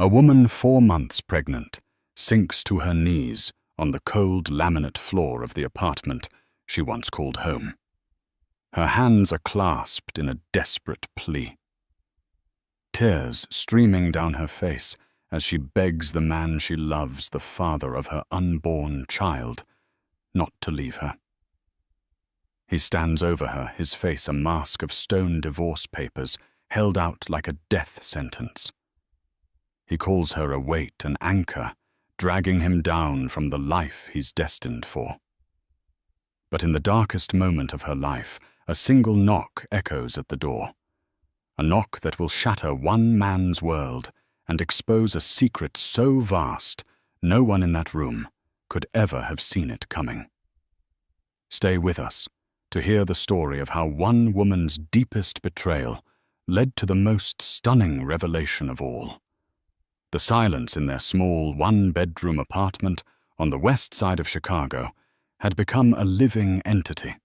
A woman 4 months pregnant sinks to her knees on the cold laminate floor of the apartment she once called home. Her hands are clasped in a desperate plea. Tears streaming down her face as she begs the man she loves, the father of her unborn child, not to leave her. He stands over her, his face a mask of stone divorce papers held out like a death sentence. He calls her a weight, an anchor, dragging him down from the life he's destined for. But in the darkest moment of her life, a single knock echoes at the door. A knock that will shatter one man's world and expose a secret so vast no one in that room could ever have seen it coming. Stay with us to hear the story of how one woman's deepest betrayal led to the most stunning revelation of all. The silence in their small one-bedroom apartment on the west side of Chicago had become a living entity.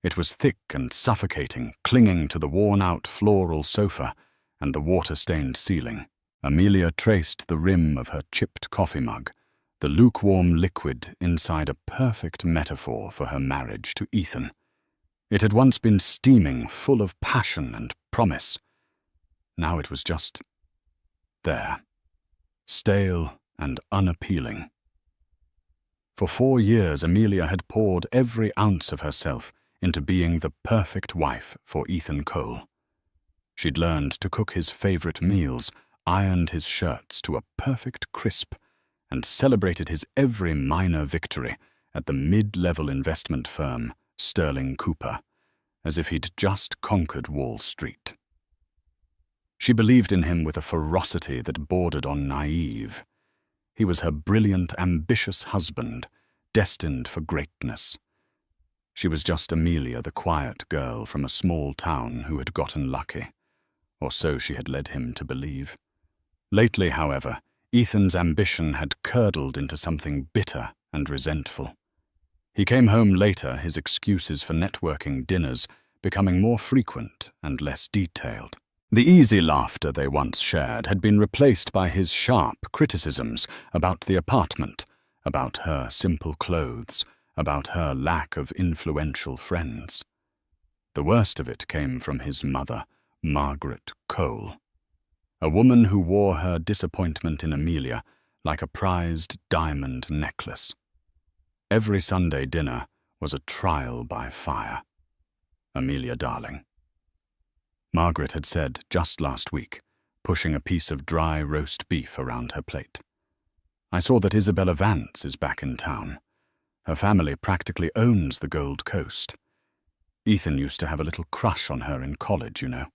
It was thick and suffocating, clinging to the worn-out floral sofa and the water-stained ceiling. Amelia traced the rim of her chipped coffee mug, the lukewarm liquid inside a perfect metaphor for her marriage to Ethan. It had once been steaming, full of passion and promise. Now it was just there, stale and unappealing. For 4 years, Amelia had poured every ounce of herself into being the perfect wife for Ethan Cole. She'd learned to cook his favorite meals, ironed his shirts to a perfect crisp, and celebrated his every minor victory at the mid-level investment firm Sterling Cooper, as if he'd just conquered Wall Street. She believed in him with a ferocity that bordered on naive. He was her brilliant, ambitious husband, destined for greatness. She was just Amelia, the quiet girl from a small town who had gotten lucky, or so she had led him to believe. Lately, however, Ethan's ambition had curdled into something bitter and resentful. He came home later, his excuses for networking dinners becoming more frequent and less detailed. The easy laughter they once shared had been replaced by his sharp criticisms about the apartment, about her simple clothes, about her lack of influential friends. The worst of it came from his mother, Margaret Cole, a woman who wore her disappointment in Amelia like a prized diamond necklace. Every Sunday dinner was a trial by fire. Amelia, darling. Margaret had said just last week, pushing a piece of dry roast beef around her plate. I saw that Isabella Vance is back in town. Her family practically owns the Gold Coast. Ethan used to have a little crush on her in college, you know.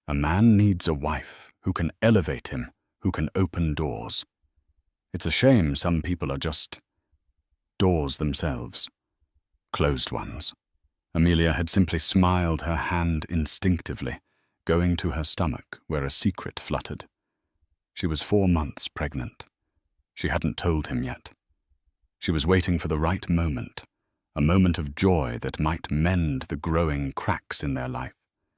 A man needs a wife who can elevate him, who can open doors. It's a shame some people are just doors themselves, closed ones. Amelia had simply smiled her hand instinctively, going to her stomach where a secret fluttered. She was 4 months pregnant. She hadn't told him yet. She was waiting for the right moment, a moment of joy that might mend the growing cracks in their life.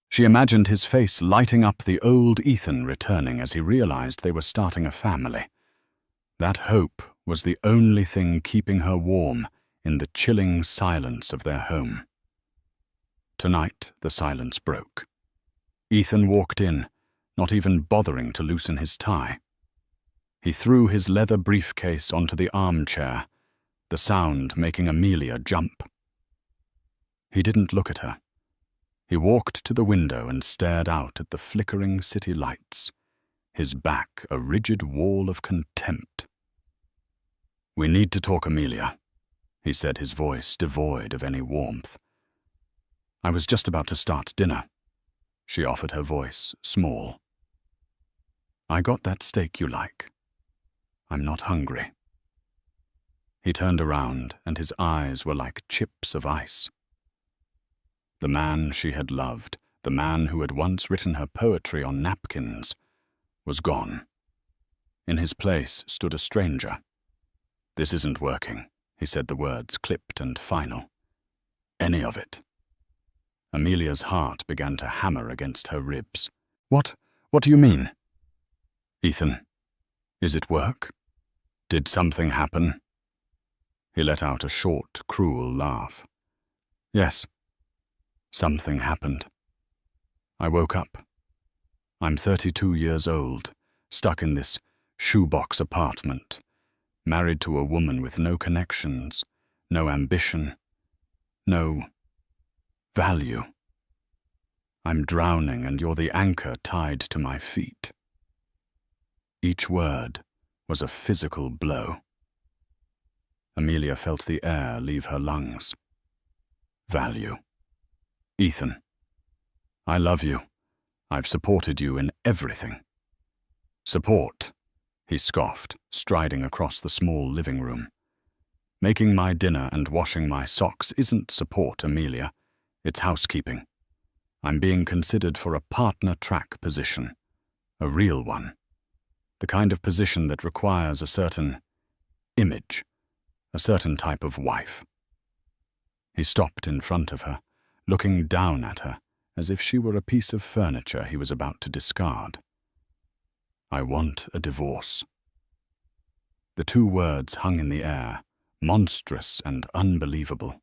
She imagined his face lighting up, the old Ethan returning as he realized they were starting a family. That hope was the only thing keeping her warm in the chilling silence of their home. Tonight, the silence broke. Ethan walked in, not even bothering to loosen his tie. He threw his leather briefcase onto the armchair, the sound making Amelia jump. He didn't look at her. He walked to the window and stared out at the flickering city lights, his back a rigid wall of contempt. "We need to talk, Amelia," he said, his voice devoid of any warmth. "I was just about to start dinner," she offered, her voice small. "I got that steak you like. I'm not hungry." He turned around, and his eyes were like chips of ice. The man she had loved, the man who had once written her poetry on napkins, was gone. In his place stood a stranger. "This isn't working," he said, the words clipped and final. "Any of it." Amelia's heart began to hammer against her ribs. What do you mean?" "Ethan, Is it work? Did something happen? He let out a short, cruel laugh. Yes, something happened. I woke up. I'm 32 years old, stuck in this shoebox apartment, married to a woman with no connections, no ambition, no value. I'm drowning and you're the anchor tied to my feet. Each word was a physical blow. Amelia felt the air leave her lungs. Value. Ethan, I love you. I've supported you in everything. Support, he scoffed, striding across the small living room. Making my dinner and washing my socks isn't support, Amelia. It's housekeeping. I'm being considered for a partner track position. A real one. The kind of position that requires a certain image, a certain type of wife. He stopped in front of her, looking down at her, as if she were a piece of furniture he was about to discard. I want a divorce. The two words hung in the air, monstrous and unbelievable.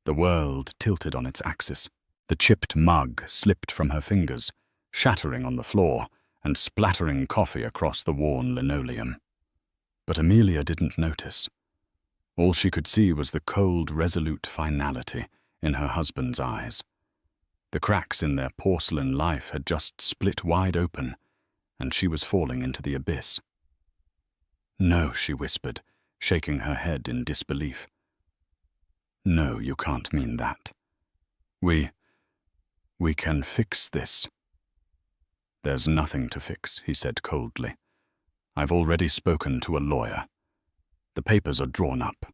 The world tilted on its axis. The chipped mug slipped from her fingers, shattering on the floor and splattering coffee across the worn linoleum. But Amelia didn't notice. All she could see was the cold, resolute finality in her husband's eyes. The cracks in their porcelain life had just split wide open, and she was falling into the abyss. No, she whispered, shaking her head in disbelief. No, you can't mean that. We can fix this. There's nothing to fix, he said coldly. I've already spoken to a lawyer. The papers are drawn up.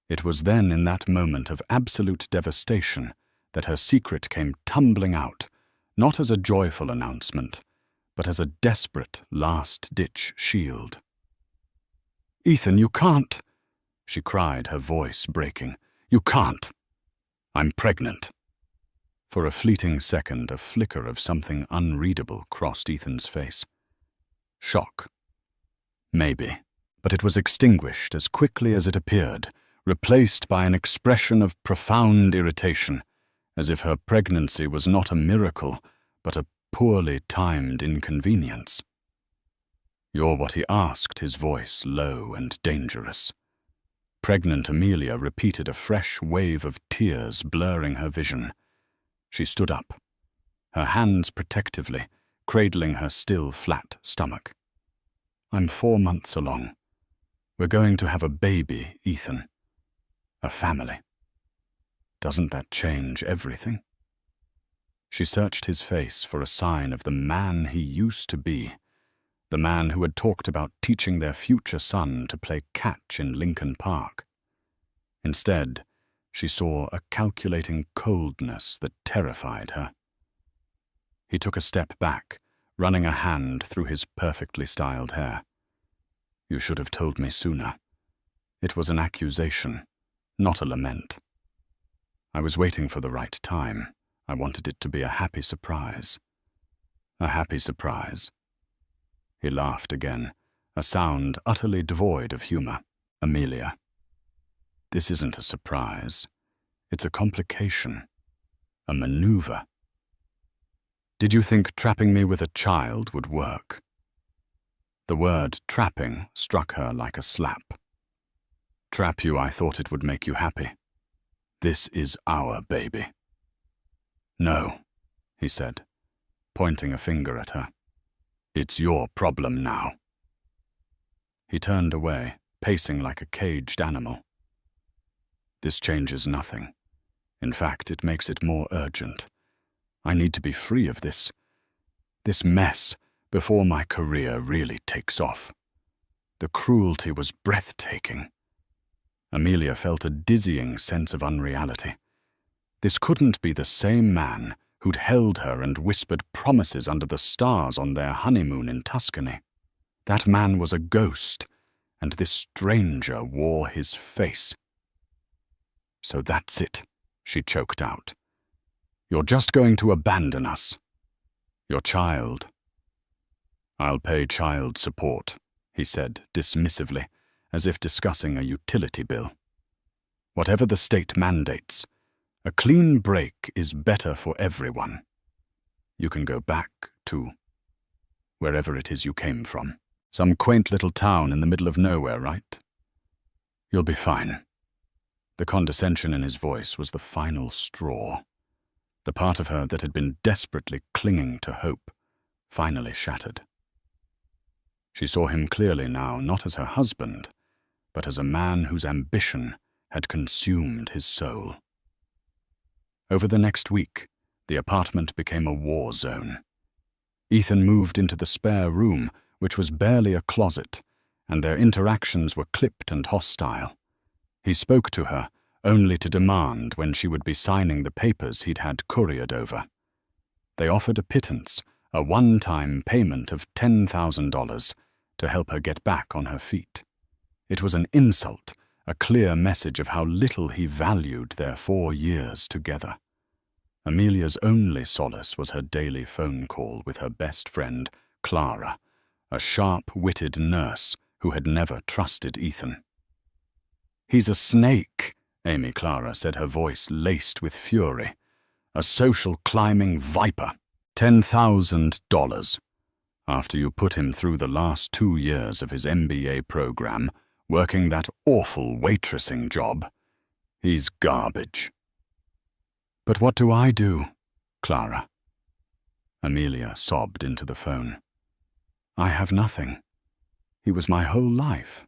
It was then, in that moment of absolute devastation, that her secret came tumbling out, not as a joyful announcement, but as a desperate, last-ditch shield. Ethan, you can't, she cried, her voice breaking. You can't. I'm pregnant. For a fleeting second, a flicker of something unreadable crossed Ethan's face. Shock. Maybe. But it was extinguished as quickly as it appeared, replaced by an expression of profound irritation, as if her pregnancy was not a miracle, but a poorly timed inconvenience. You're what he asked, his voice low and dangerous. Pregnant Amelia repeated, a fresh wave of tears blurring her vision. She stood up, her hands protectively, cradling her still flat stomach. I'm 4 months along. We're going to have a baby, Ethan. A family. Doesn't that change everything? She searched his face for a sign of the man he used to be, the man who had talked about teaching their future son to play catch in Lincoln Park. Instead, she saw a calculating coldness that terrified her. He took a step back, running a hand through his perfectly styled hair. You should have told me sooner. It was an accusation, not a lament. I was waiting for the right time. I wanted it to be a happy surprise. A happy surprise. He laughed again, a sound utterly devoid of humor. Amelia. This isn't a surprise. It's a complication. A maneuver. Did you think trapping me with a child would work? The word trapping struck her like a slap. Trap you, I thought it would make you happy. This is our baby. No, he said, pointing a finger at her. It's your problem now. He turned away, pacing like a caged animal. This changes nothing. In fact, it makes it more urgent. I need to be free of this mess before my career really takes off. The cruelty was breathtaking. Amelia felt a dizzying sense of unreality. This couldn't be the same man who'd held her and whispered promises under the stars on their honeymoon in Tuscany. That man was a ghost, and this stranger wore his face. So that's it, she choked out. You're just going to abandon us. Your child. "I'll pay child support," he said dismissively, as if discussing a utility bill. "Whatever the state mandates, a clean break is better for everyone. You can go back to wherever it is you came from. Some quaint little town in the middle of nowhere, right? You'll be fine." The condescension in his voice was the final straw. The part of her that had been desperately clinging to hope finally shattered. She saw him clearly now, not as her husband, but as a man whose ambition had consumed his soul. Over the next week, the apartment became a war zone. Ethan moved into the spare room, which was barely a closet, and their interactions were clipped and hostile. He spoke to her only to demand when she would be signing the papers he'd had couriered over. They offered a pittance, a one-time payment of $10,000 to help her get back on her feet. It was an insult, a clear message of how little he valued their 4 years together. Amelia's only solace was her daily phone call with her best friend, Clara, a sharp-witted nurse who had never trusted Ethan. "He's a snake," Amy Clara said, her voice laced with fury. "A social-climbing viper. $10,000. After you put him through the last 2 years of his MBA program, working that awful waitressing job. He's garbage." "But what do I do, Clara?" Amelia sobbed into the phone. "I have nothing. He was my whole life."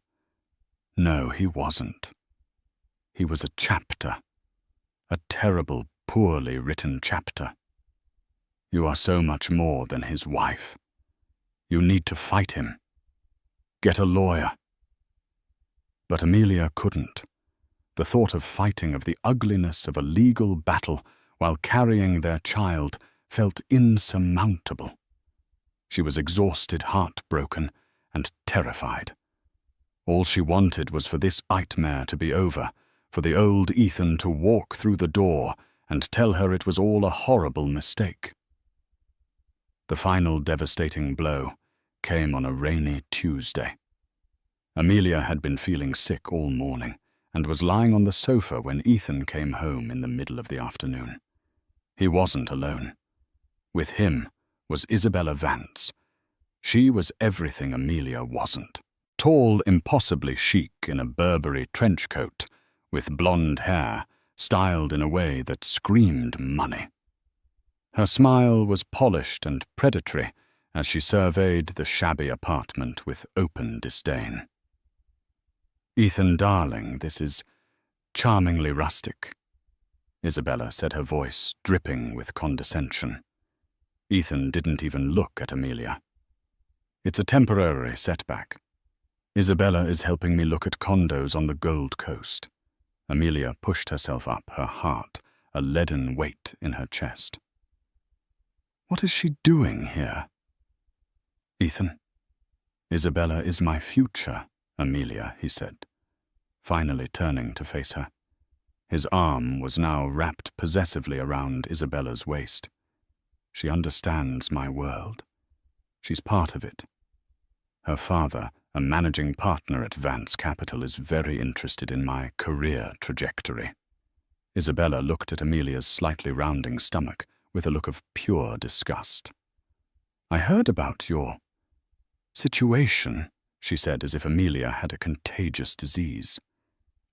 No, he wasn't. He was a chapter. A terrible, poorly written chapter. You are so much more than his wife. You need to fight him. Get a lawyer. But Amelia couldn't. The thought of fighting of the ugliness of a legal battle while carrying their child felt insurmountable. She was exhausted, heartbroken, and terrified. All she wanted was for this nightmare to be over, for the old Ethan to walk through the door and tell her it was all a horrible mistake. The final devastating blow came on a rainy Tuesday. Amelia had been feeling sick all morning and was lying on the sofa when Ethan came home in the middle of the afternoon. He wasn't alone. With him was Isabella Vance. She was everything Amelia wasn't. Tall, impossibly chic in a Burberry trench coat, with blonde hair, styled in a way that screamed money. Her smile was polished and predatory as she surveyed the shabby apartment with open disdain. "Ethan, darling, this is charmingly rustic," Isabella said, her voice dripping with condescension. Ethan didn't even look at Amelia. "It's a temporary setback. Isabella is helping me look at condos on the Gold Coast." Amelia pushed herself up, her heart a leaden weight in her chest. "What is she doing here?" "Ethan, Isabella is my future, Amelia," he said, finally turning to face her. His arm was now wrapped possessively around Isabella's waist. "She understands my world. She's part of it. Her father, a managing partner at Vance Capital, is very interested in my career trajectory." Isabella looked at Amelia's slightly rounding stomach with a look of pure disgust. "I heard about your situation," she said, as if Amelia had a contagious disease.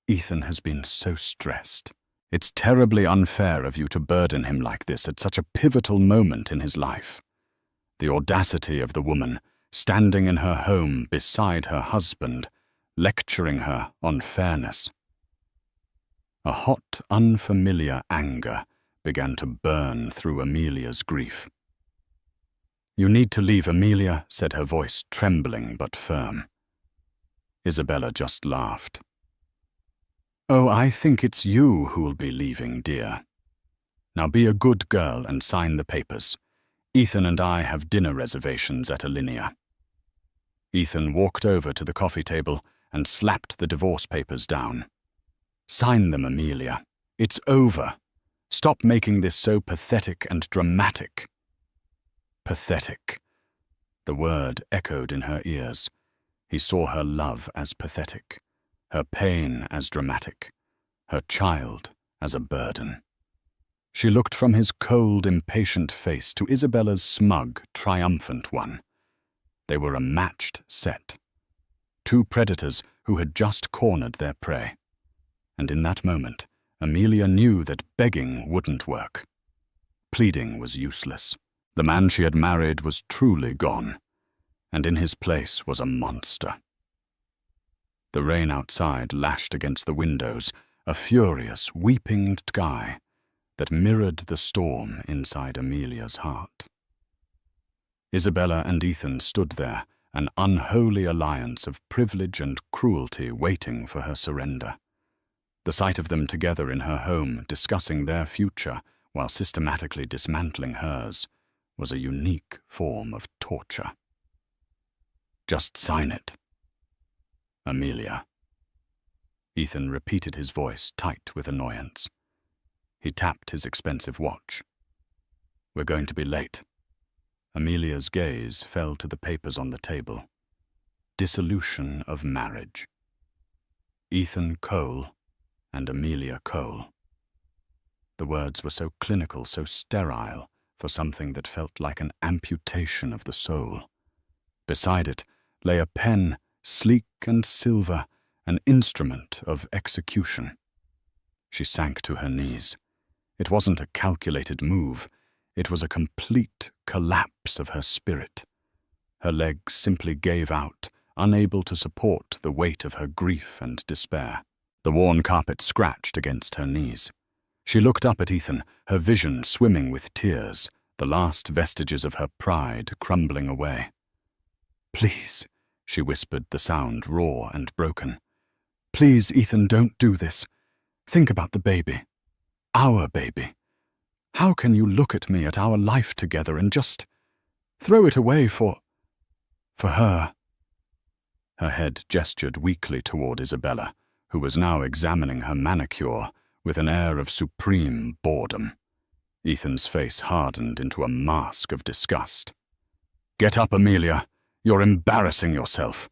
"Ethan has been so stressed. It's terribly unfair of you to burden him like this at such a pivotal moment in his life." The audacity of the woman, standing in her home beside her husband, lecturing her on fairness. A hot, unfamiliar anger began to burn through Amelia's grief. "You need to leave, Amelia," said her voice trembling but firm. Isabella just laughed. "Oh, I think it's you who'll be leaving, dear. Now be a good girl and sign the papers. Ethan and I have dinner reservations at Alinea." Ethan walked over to the coffee table and slapped the divorce papers down. "Sign them, Amelia. It's over. Stop making this so pathetic and dramatic." Pathetic. The word echoed in her ears. He saw her love as pathetic, her pain as dramatic, her child as a burden. She looked from his cold, impatient face to Isabella's smug, triumphant one. They were a matched set. Two predators who had just cornered their prey. And in that moment, Amelia knew that begging wouldn't work. Pleading was useless. The man she had married was truly gone, and in his place was a monster. The rain outside lashed against the windows, a furious, weeping sky that mirrored the storm inside Amelia's heart. Isabella and Ethan stood there, an unholy alliance of privilege and cruelty waiting for her surrender. The sight of them together in her home, discussing their future while systematically dismantling hers, was a unique form of torture. "Just sign it, Amelia." Ethan repeated his voice, tight with annoyance. He tapped his expensive watch. "We're going to be late." Amelia's gaze fell to the papers on the table. Dissolution of marriage. Ethan Cole and Amelia Cole. The words were so clinical, so sterile, for something that felt like an amputation of the soul. Beside it lay a pen, sleek and silver, an instrument of execution. She sank to her knees. It wasn't a calculated move. It was a complete collapse of her spirit. Her legs simply gave out, unable to support the weight of her grief and despair. The worn carpet scratched against her knees. She looked up at Ethan, her vision swimming with tears, the last vestiges of her pride crumbling away. "Please," she whispered, the sound raw and broken. "Please, Ethan, don't do this. Think about the baby. Our baby. How can you look at me, at our life together, and just throw it away for her?" Her head gestured weakly toward Isabella, who was now examining her manicure with an air of supreme boredom. Ethan's face hardened into a mask of disgust. "Get up, Amelia. You're embarrassing yourself."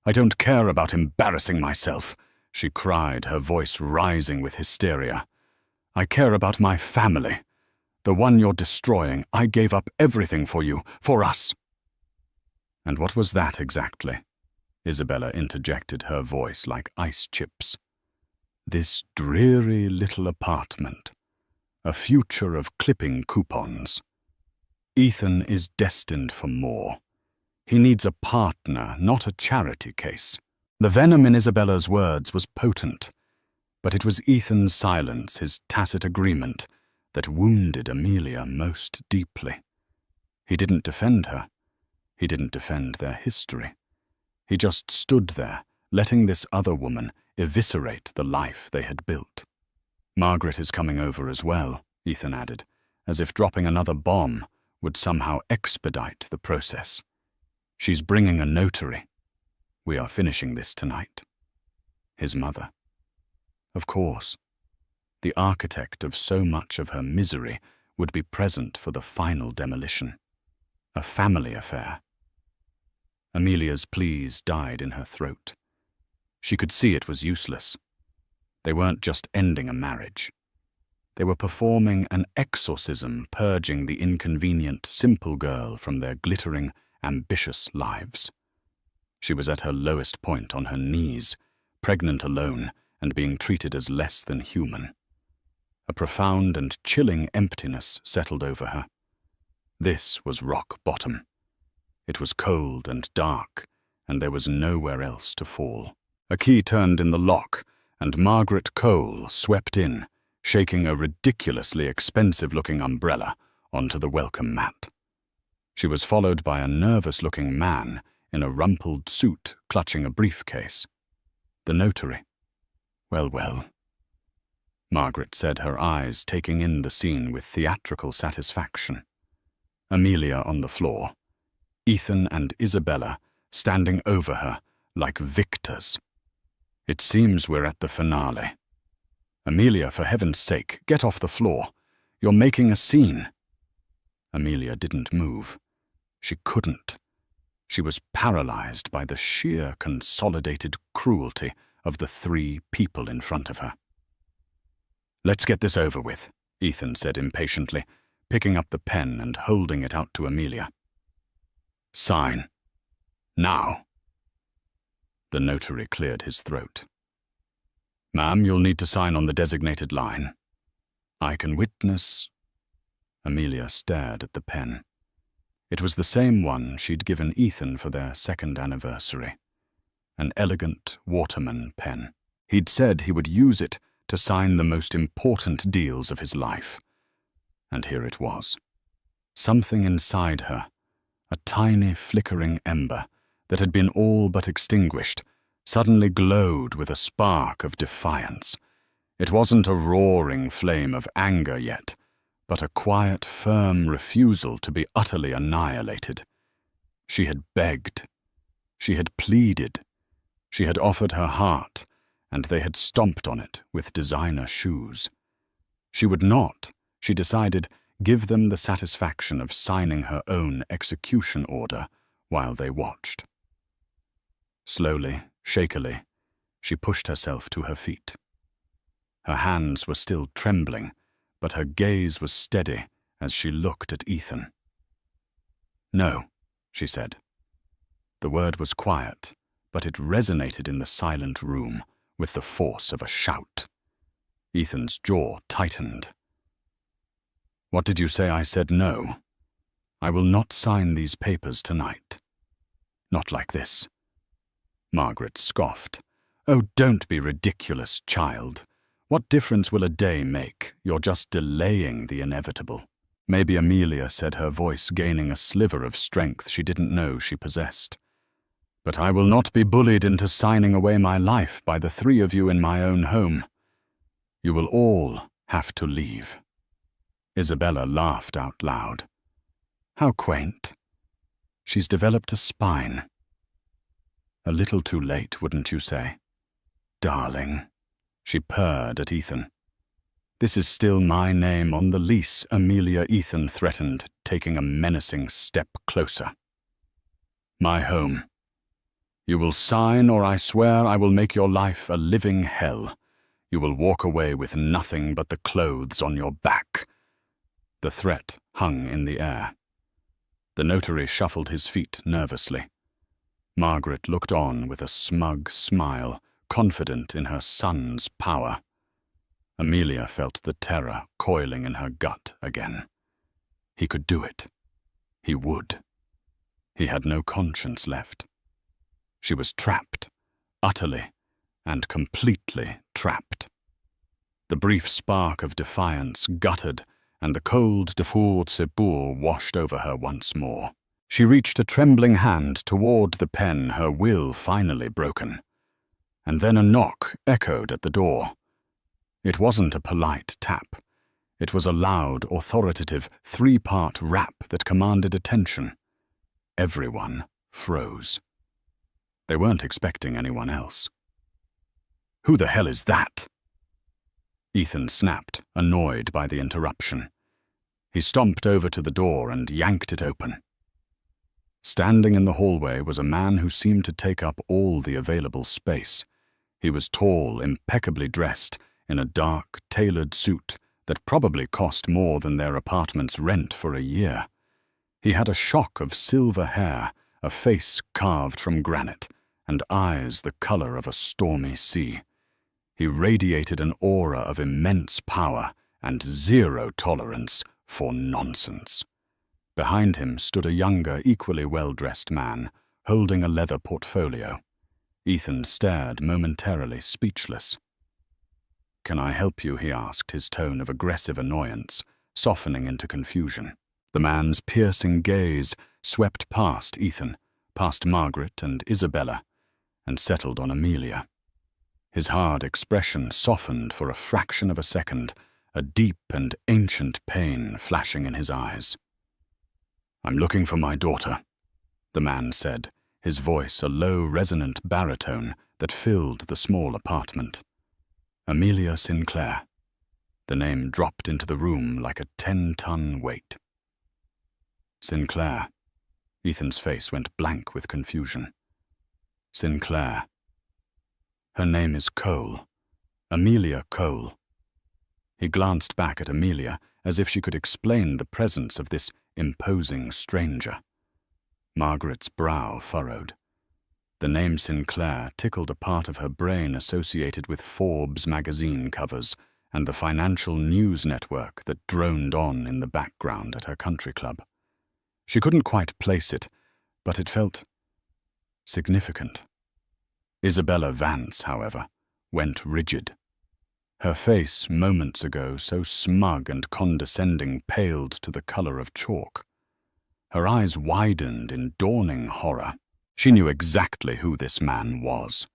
"I don't care about embarrassing myself," she cried, her voice rising with hysteria. "I care about my family. The one you're destroying. I gave up everything for you, for us." "And what was that exactly?" Isabella interjected, her voice like ice chips. "This dreary little apartment. A future of clipping coupons. Ethan is destined for more. He needs a partner, not a charity case." The venom in Isabella's words was potent, but it was Ethan's silence, his tacit agreement, that wounded Amelia most deeply. He didn't defend her. He didn't defend their history. He just stood there, letting this other woman eviscerate the life they had built. "Margaret is coming over as well," Ethan added, as if dropping another bomb would somehow expedite the process. "She's bringing a notary. We are finishing this tonight." His mother. Of course. The architect of so much of her misery would be present for the final demolition. A family affair. Amelia's pleas died in her throat. She could see it was useless. They weren't just ending a marriage. They were performing an exorcism, purging the inconvenient, simple girl from their glittering, ambitious lives. She was at her lowest point, on her knees, pregnant alone and being treated as less than human. A profound and chilling emptiness settled over her. This was rock bottom. It was cold and dark, and there was nowhere else to fall. A key turned in the lock, and Margaret Cole swept in, shaking a ridiculously expensive-looking umbrella onto the welcome mat. She was followed by a nervous-looking man in a rumpled suit clutching a briefcase. The notary. Well, well. Margaret said, her eyes taking in the scene with theatrical satisfaction. Amelia on the floor. Ethan and Isabella standing over her like victors. It seems we're at the finale. Amelia, for heaven's sake, get off the floor. You're making a scene. Amelia didn't move. She couldn't. She was paralyzed by the sheer consolidated cruelty of the three people in front of her. "Let's get this over with," Ethan said impatiently, picking up the pen and holding it out to Amelia. "Sign. Now." The notary cleared his throat. "Ma'am, you'll need to sign on the designated line. I can witness—" Amelia stared at the pen. It was the same one she'd given Ethan for their second anniversary. An elegant Waterman pen. He'd said he would use it to sign the most important deals of his life. And here it was. Something inside her, a tiny flickering ember that had been all but extinguished, suddenly glowed with a spark of defiance. It wasn't a roaring flame of anger yet, but a quiet, firm refusal to be utterly annihilated. She had begged. She had pleaded. She had offered her heart, and they had stomped on it with designer shoes. She would not, she decided, give them the satisfaction of signing her own execution order while they watched. Slowly, shakily, she pushed herself to her feet. Her hands were still trembling, but her gaze was steady as she looked at Ethan. "No," she said. The word was quiet, but it resonated in the silent room with the force of a shout. Ethan's jaw tightened. "What did you say I said no? I will not sign these papers tonight. Not like this." Margaret scoffed. "Oh, don't be ridiculous, child. What difference will a day make? You're just delaying the inevitable." Maybe Amelia said, her voice gaining a sliver of strength she didn't know she possessed. "But I will not be bullied into signing away my life by the three of you in my own home. You will all have to leave." Isabella laughed out loud. "How quaint. She's developed a spine." "A little too late, wouldn't you say?" "Darling," she purred at Ethan. "This is still my name on the lease," Amelia Ethan threatened, taking a menacing step closer. "My home. You will sign, or I swear I will make your life a living hell. You will walk away with nothing but the clothes on your back." The threat hung in the air. The notary shuffled his feet nervously. Margaret looked on with a smug smile, confident in her son's power. Amelia felt the terror coiling in her gut again. He could do it. He would. He had no conscience left. She was trapped, utterly and completely trapped. The brief spark of defiance guttered, and the cold de foudre washed over her once more. She reached a trembling hand toward the pen, her will finally broken. And then a knock echoed at the door. It wasn't a polite tap. It was a loud, authoritative, three-part rap that commanded attention. Everyone froze. They weren't expecting anyone else. "Who the hell is that?" Ethan snapped, annoyed by the interruption. He stomped over to the door and yanked it open. Standing in the hallway was a man who seemed to take up all the available space. He was tall, impeccably dressed, in a dark, tailored suit that probably cost more than their apartment's rent for a year. He had a shock of silver hair, a face carved from granite, and eyes the color of a stormy sea. He radiated an aura of immense power and zero tolerance for nonsense. Behind him stood a younger, equally well-dressed man, holding a leather portfolio. Ethan stared momentarily, speechless. "Can I help you?" he asked, his tone of aggressive annoyance softening into confusion. The man's piercing gaze swept past Ethan, past Margaret and Isabella, and settled on Amelia. His hard expression softened for a fraction of a second, a deep and ancient pain flashing in his eyes. "I'm looking for my daughter," the man said, his voice a low, resonant baritone that filled the small apartment. "Amelia Sinclair." The name dropped into the room like a 10-ton weight. "Sinclair," Ethan's face went blank with confusion. Sinclair. Her name is Cole. Amelia Cole. He glanced back at Amelia as if she could explain the presence of this imposing stranger. Margaret's brow furrowed. The name Sinclair tickled a part of her brain associated with Forbes magazine covers and the financial news network that droned on in the background at her country club. She couldn't quite place it, but it felt significant. Isabella Vance, however, went rigid. Her face, moments ago so smug and condescending, paled to the color of chalk. Her eyes widened in dawning horror. She knew exactly who this man was.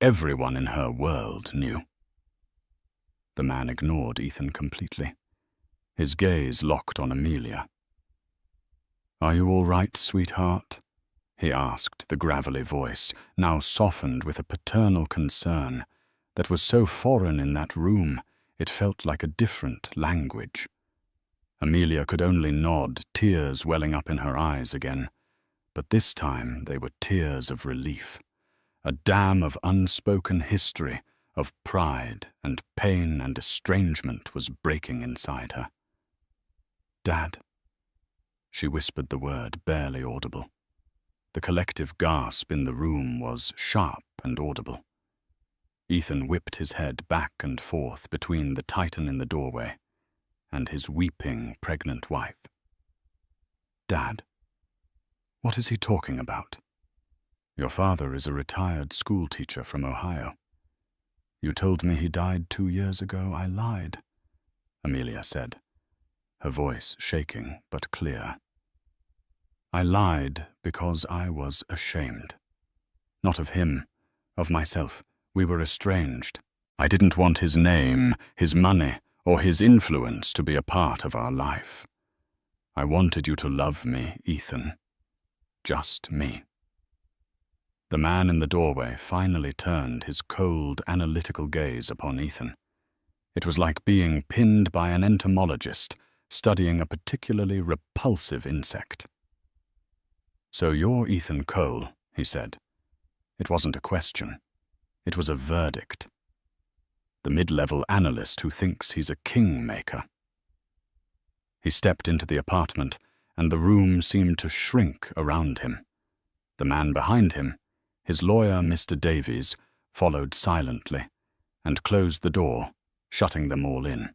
Everyone in her world knew. The man ignored Ethan completely. His gaze locked on Amelia. "Are you all right, sweetheart?" he asked, the gravelly voice, now softened with a paternal concern that was so foreign in that room it felt like a different language. Amelia could only nod, tears welling up in her eyes again, but this time they were tears of relief. A dam of unspoken history, of pride and pain and estrangement was breaking inside her. "Dad." She whispered the word, barely audible. The collective gasp in the room was sharp and audible. Ethan whipped his head back and forth between the Titan in the doorway and his weeping, pregnant wife. "Dad, what is he talking about?" "Your father is a retired schoolteacher from Ohio. You told me he died 2 years ago. I lied," Amelia said, her voice shaking but clear. "I lied because I was ashamed. Not of him, of myself. We were estranged. I didn't want his name, his money, or his influence to be a part of our life. I wanted you to love me, Ethan. Just me." The man in the doorway finally turned his cold, analytical gaze upon Ethan. It was like being pinned by an entomologist studying a particularly repulsive insect. "So you're Ethan Cole," he said. It wasn't a question. It was a verdict. The mid-level analyst who thinks he's a kingmaker. He stepped into the apartment, and the room seemed to shrink around him. The man behind him, his lawyer, Mr. Davies, followed silently and closed the door, shutting them all in.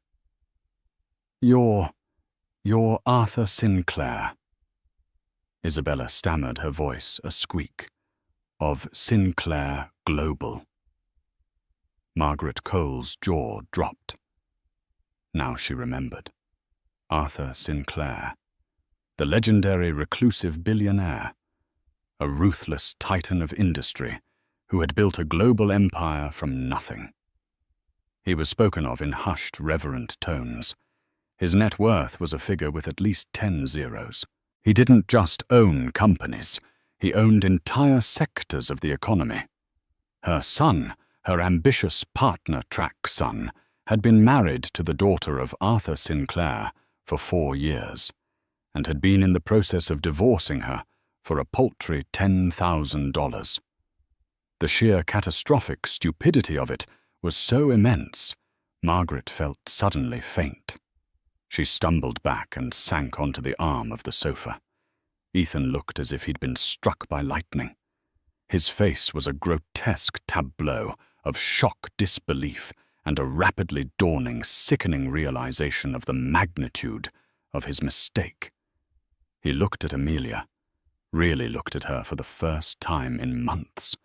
You're Arthur Sinclair." Isabella stammered, her voice a squeak. "Of Sinclair Global." Margaret Cole's jaw dropped. Now she remembered. Arthur Sinclair, the legendary reclusive billionaire, a ruthless titan of industry who had built a global empire from nothing. He was spoken of in hushed, reverent tones. His net worth was a figure with at least 10 zeros. He didn't just own companies, he owned entire sectors of the economy. Her son, her ambitious partner-track son, had been married to the daughter of Arthur Sinclair for 4 years, and had been in the process of divorcing her for a paltry $10,000. The sheer catastrophic stupidity of it was so immense, Margaret felt suddenly faint. She stumbled back and sank onto the arm of the sofa. Ethan looked as if he'd been struck by lightning. His face was a grotesque tableau of shock disbelief and a rapidly dawning, sickening realization of the magnitude of his mistake. He looked at Amelia, really looked at her for the first time in months.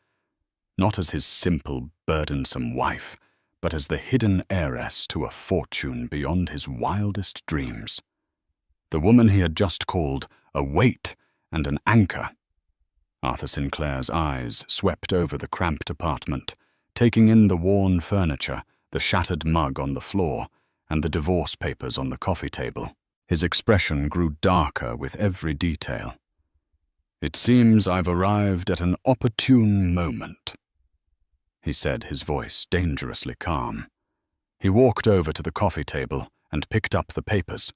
Not as his simple, burdensome wife, but as the hidden heiress to a fortune beyond his wildest dreams. The woman he had just called a weight and an anchor. Arthur Sinclair's eyes swept over the cramped apartment, taking in the worn furniture, the shattered mug on the floor, and the divorce papers on the coffee table. His expression grew darker with every detail. "It seems I've arrived at an opportune moment," he said, his voice dangerously calm. He walked over to the coffee table and picked up the papers.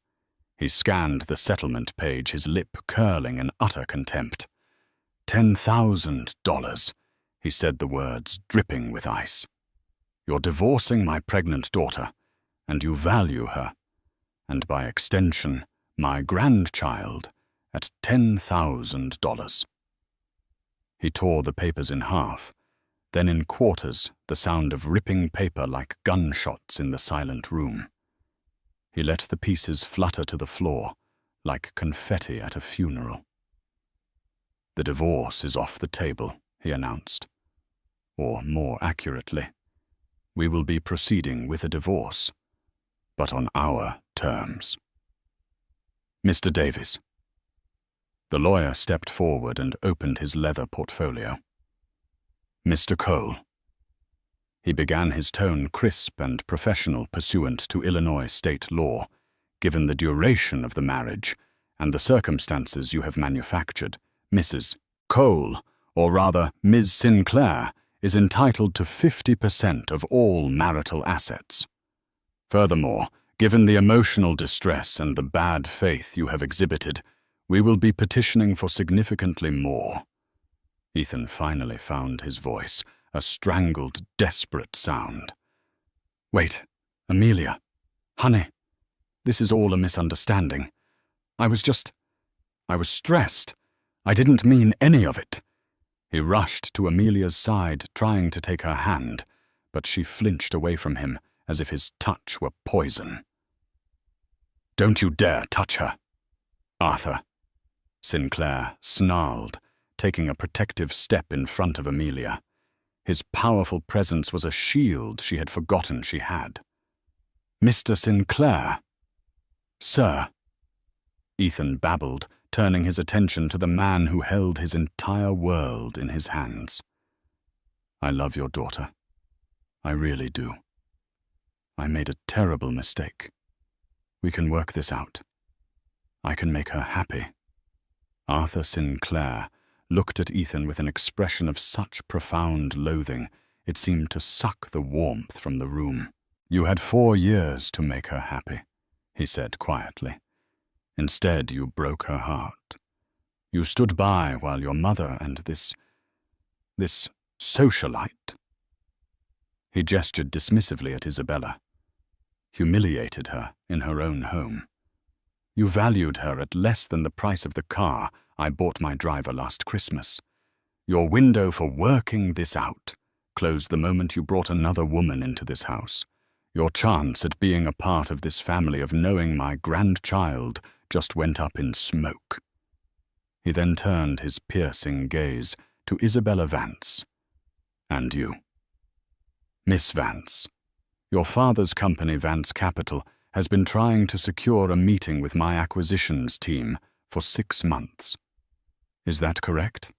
He scanned the settlement page, his lip curling in utter contempt. $10,000, he said the words dripping with ice. You're divorcing my pregnant daughter, and you value her, and by extension, my grandchild, at $10,000. He tore the papers in half, then in quarters, the sound of ripping paper like gunshots in the silent room. He let the pieces flutter to the floor, like confetti at a funeral. The divorce is off the table, he announced. Or more accurately, we will be proceeding with a divorce, but on our terms. Mr. Davies. The lawyer stepped forward and opened his leather portfolio. Mr. Cole. He began, his tone crisp and professional pursuant to Illinois state law, given the duration of the marriage and the circumstances you have manufactured. Mrs. Cole, or rather Ms. Sinclair, is entitled to 50% of all marital assets. Furthermore, given the emotional distress and the bad faith you have exhibited, we will be petitioning for significantly more. Ethan finally found his voice, a strangled, desperate sound. Wait, Amelia. Honey, this is all a misunderstanding. I was stressed. I didn't mean any of it. He rushed to Amelia's side, trying to take her hand, but she flinched away from him as if his touch were poison. Don't you dare touch her, Arthur. Sinclair snarled, taking a protective step in front of Amelia. His powerful presence was a shield she had forgotten she had. Mr. Sinclair. Sir. Ethan babbled, turning his attention to the man who held his entire world in his hands. I love your daughter. I really do. I made a terrible mistake. We can work this out. I can make her happy. Arthur Sinclair looked at Ethan with an expression of such profound loathing, it seemed to suck the warmth from the room. You had 4 years to make her happy, he said quietly. Instead, you broke her heart. You stood by while your mother and this socialite. He gestured dismissively at Isabella, humiliated her in her own home. You valued her at less than the price of the car I bought my driver last Christmas. Your window for working this out closed the moment you brought another woman into this house. Your chance at being a part of this family, of knowing my grandchild, just went up in smoke. He then turned his piercing gaze to Isabella Vance. And you. Miss Vance, your father's company, Vance Capital, has been trying to secure a meeting with my acquisitions team for 6 months. Is that correct?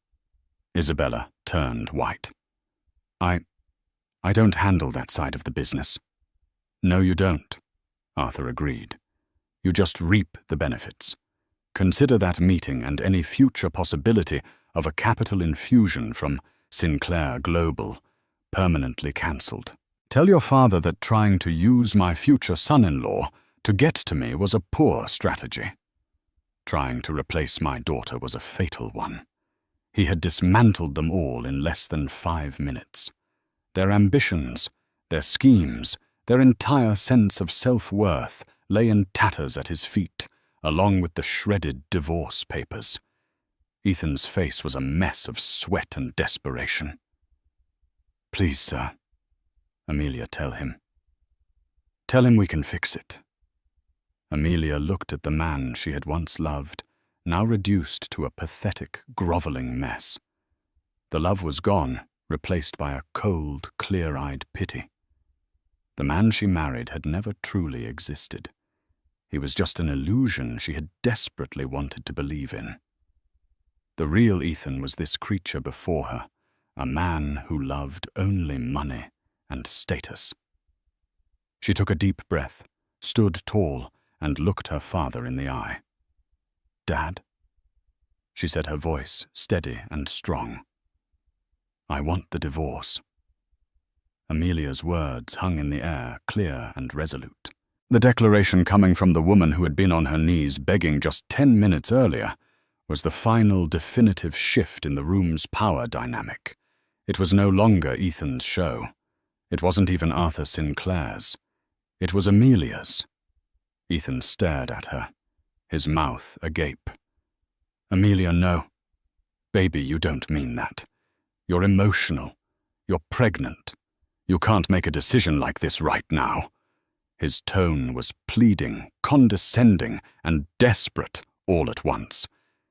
Isabella turned white. I don't handle that side of the business. No, you don't, Arthur agreed. You just reap the benefits. Consider that meeting and any future possibility of a capital infusion from Sinclair Global permanently cancelled. Tell your father that trying to use my future son-in-law to get to me was a poor strategy. Trying to replace my daughter was a fatal one. He had dismantled them all in less than 5 minutes. Their ambitions, their schemes, their entire sense of self-worth lay in tatters at his feet, along with the shredded divorce papers. Ethan's face was a mess of sweat and desperation. Please, sir. Amelia, tell him. Tell him we can fix it. Amelia looked at the man she had once loved, now reduced to a pathetic, groveling mess. The love was gone, replaced by a cold, clear-eyed pity. The man she married had never truly existed. He was just an illusion she had desperately wanted to believe in. The real Ethan was this creature before her, a man who loved only money and status. She took a deep breath, stood tall, and looked her father in the eye. Dad, she said, her voice steady and strong. I want the divorce. Amelia's words hung in the air, clear and resolute. The declaration coming from the woman who had been on her knees begging just 10 minutes earlier was the final definitive shift in the room's power dynamic. It was no longer Ethan's show. It wasn't even Arthur Sinclair's. It was Amelia's. Ethan stared at her, his mouth agape. "Amelia, no. Baby, you don't mean that. You're emotional. You're pregnant. You can't make a decision like this right now." His tone was pleading, condescending, and desperate all at once.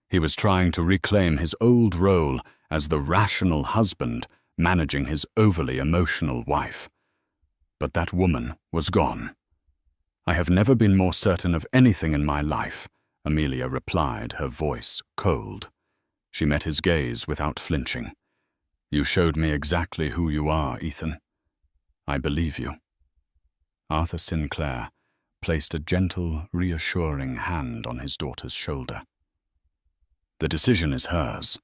He was trying to reclaim his old role as the rational husband managing his overly emotional wife. But that woman was gone. "I have never been more certain of anything in my life," Amelia replied, her voice cold. She met his gaze without flinching. "You showed me exactly who you are, Ethan. I believe you." Arthur Sinclair placed a gentle, reassuring hand on his daughter's shoulder. "The decision is hers,"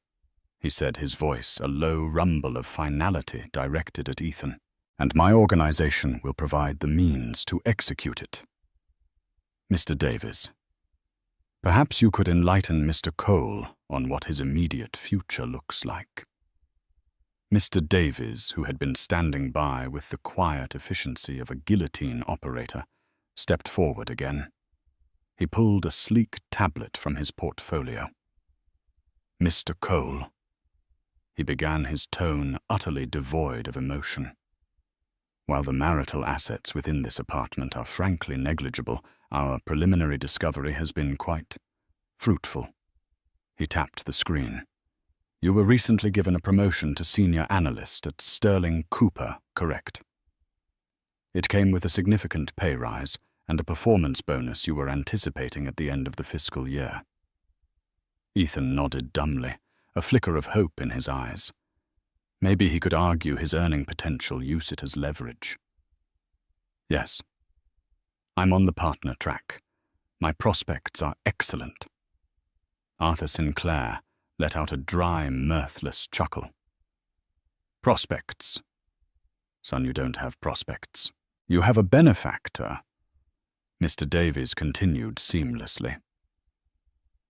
he said, his voice a low rumble of finality directed at Ethan, "and my organization will provide the means to execute it. Mr. Davies, perhaps you could enlighten Mr. Cole on what his immediate future looks like." Mr. Davies, who had been standing by with the quiet efficiency of a guillotine operator, stepped forward again. He pulled a sleek tablet from his portfolio. "Mr. Cole," he began, his tone utterly devoid of emotion. "While the marital assets within this apartment are frankly negligible, our preliminary discovery has been quite fruitful." He tapped the screen. "You were recently given a promotion to senior analyst at Sterling Cooper, correct? It came with a significant pay rise and a performance bonus you were anticipating at the end of the fiscal year." Ethan nodded dumbly, a flicker of hope in his eyes. Maybe he could argue his earning potential, use it as leverage. "Yes. I'm on the partner track. My prospects are excellent." Arthur Sinclair let out a dry, mirthless chuckle. "Prospects? Son, you don't have prospects. You have a benefactor," Mr. Davies continued seamlessly.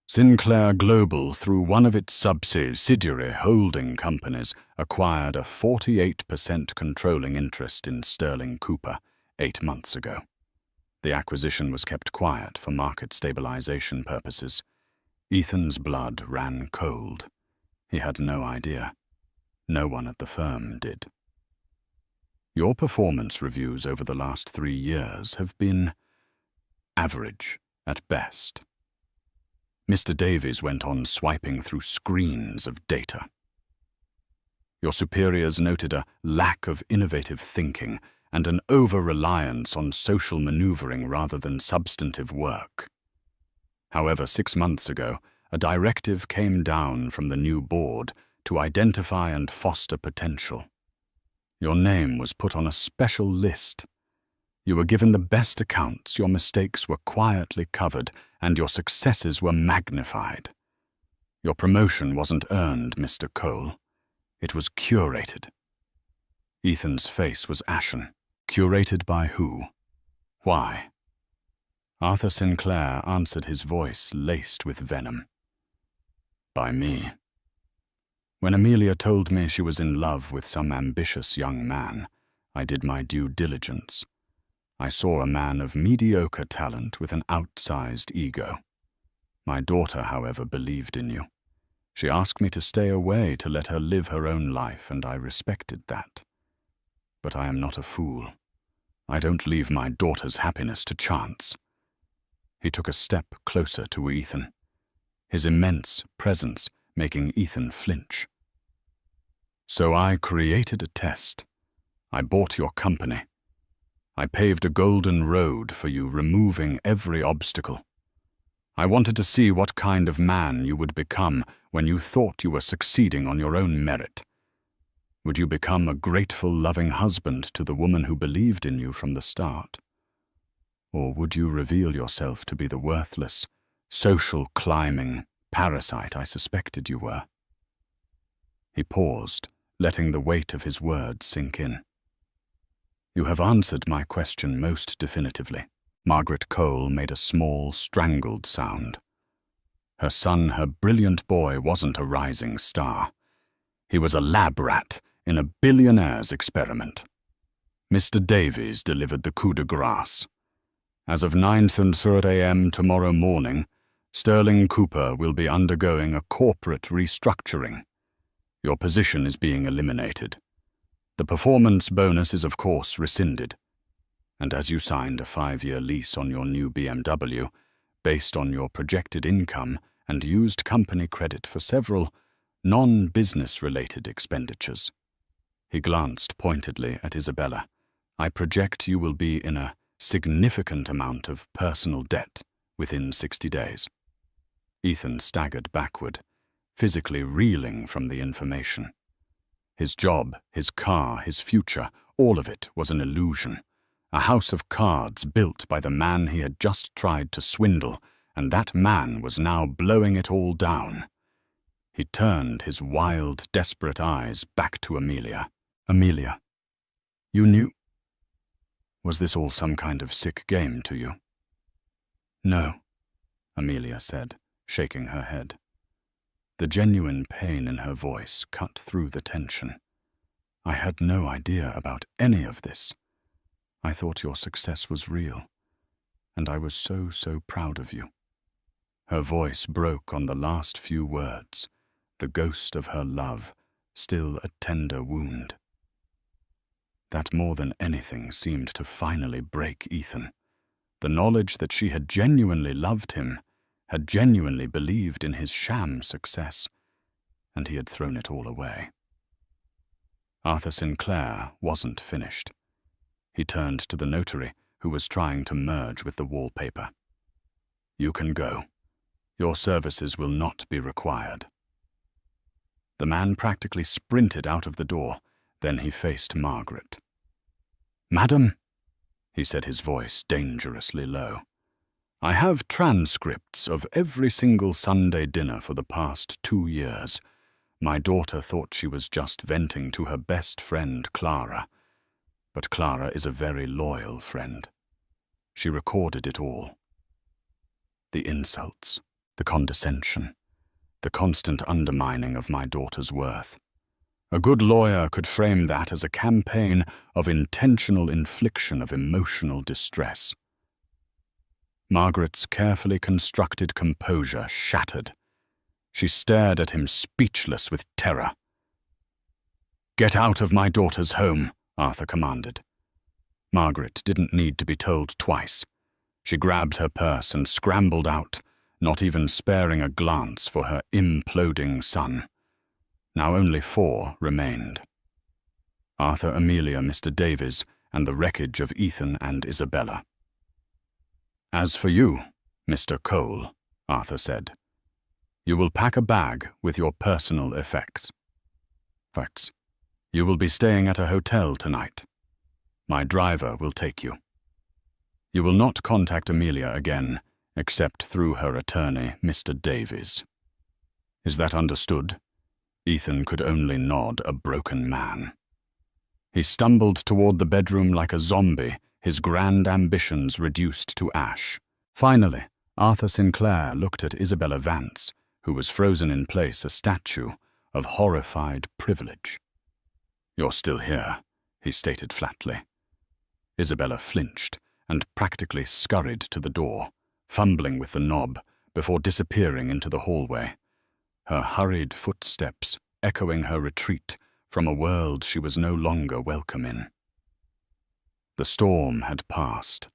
"Sinclair Global, through one of its subsidiary holding companies, acquired a 48% controlling interest in Sterling Cooper 8 months ago. The acquisition was kept quiet for market stabilization purposes. Ethan's blood ran cold. He had no idea. No one at the firm did. "Your performance reviews over the last 3 years have been average at best." Mr. Davies went on swiping through screens of data. "Your superiors noted a lack of innovative thinking and an over-reliance on social maneuvering rather than substantive work. However, 6 months ago, a directive came down from the new board to identify and foster potential. Your name was put on a special list. You were given the best accounts, your mistakes were quietly covered, and your successes were magnified. Your promotion wasn't earned, Mr. Cole. It was curated." Ethan's face was ashen. "Curated by who? Why?" Arthur Sinclair answered, his voice laced with venom. "By me. When Amelia told me she was in love with some ambitious young man, I did my due diligence. I saw a man of mediocre talent with an outsized ego. My daughter, however, believed in you. She asked me to stay away to let her live her own life, and I respected that. But I am not a fool. I don't leave my daughter's happiness to chance." He took a step closer to Ethan, his immense presence making Ethan flinch. "So I created a test. I bought your company. I paved a golden road for you, removing every obstacle. I wanted to see what kind of man you would become when you thought you were succeeding on your own merit. Would you become a grateful, loving husband to the woman who believed in you from the start? Or would you reveal yourself to be the worthless, social-climbing parasite I suspected you were?" He paused, letting the weight of his words sink in. "You have answered my question most definitively. Margaret Cole made a small, strangled sound. Her son, her brilliant boy, wasn't a rising star. He was a lab rat in a billionaire's experiment. Mr. Davies delivered the coup de grace. As of 9:30 a.m. tomorrow morning, Sterling Cooper will be undergoing a corporate restructuring. Your position is being eliminated. The performance bonus is of course rescinded. And as you signed a 5-year lease on your new BMW, based on your projected income and used company credit for several non-business-related expenditures. He glanced pointedly at Isabella. I project you will be in a significant amount of personal debt within 60 days. Ethan staggered backward, physically reeling from the information. His job, his car, his future, all of it was an illusion. A house of cards built by the man he had just tried to swindle, and that man was now blowing it all down. He turned his wild, desperate eyes back to Amelia. Amelia, you knew? Was this all some kind of sick game to you? No, Amelia said, shaking her head. The genuine pain in her voice cut through the tension. I had no idea about any of this. I thought your success was real, and I was so proud of you. Her voice broke on the last few words, the ghost of her love, still a tender wound. That more than anything seemed to finally break Ethan. The knowledge that she had genuinely loved him, had genuinely believed in his sham success, and he had thrown it all away. Arthur Sinclair wasn't finished. He turned to the notary, who was trying to merge with the wallpaper. You can go. Your services will not be required. The man practically sprinted out of the door. Then he faced Margaret. Madam, he said, his voice dangerously low, I have transcripts of every single Sunday dinner for the past 2 years. My daughter thought she was just venting to her best friend, Clara. But Clara is a very loyal friend. She recorded it all. The insults, the condescension, the constant undermining of my daughter's worth. A good lawyer could frame that as a campaign of intentional infliction of emotional distress. Margaret's carefully constructed composure shattered. She stared at him, speechless with terror. Get out of my daughter's home, Arthur commanded. Margaret didn't need to be told twice. She grabbed her purse and scrambled out, not even sparing a glance for her imploding son. Now only 4 remained. Arthur, Amelia, Mr. Davies, and the wreckage of Ethan and Isabella. As for you, Mr. Cole, Arthur said, you will pack a bag with your personal effects. You will be staying at a hotel tonight. My driver will take you. You will not contact Amelia again, except through her attorney, Mr. Davies. Is that understood? Ethan could only nod, a broken man. He stumbled toward the bedroom like a zombie, his grand ambitions reduced to ash. Finally, Arthur Sinclair looked at Isabella Vance, who was frozen in place, a statue of horrified privilege. You're still here, he stated flatly. Isabella flinched and practically scurried to the door, fumbling with the knob before disappearing into the hallway. Her hurried footsteps echoing her retreat from a world she was no longer welcome in. The storm had passed.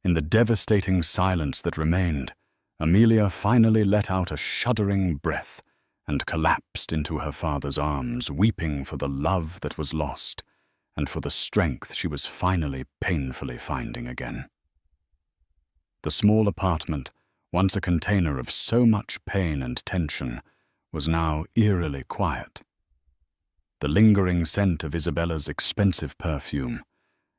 In the devastating silence that remained, Amelia finally let out a shuddering breath and collapsed into her father's arms, weeping for the love that was lost and for the strength she was finally painfully finding again. The small apartment, once a container of so much pain and tension, was now eerily quiet. The lingering scent of Isabella's expensive perfume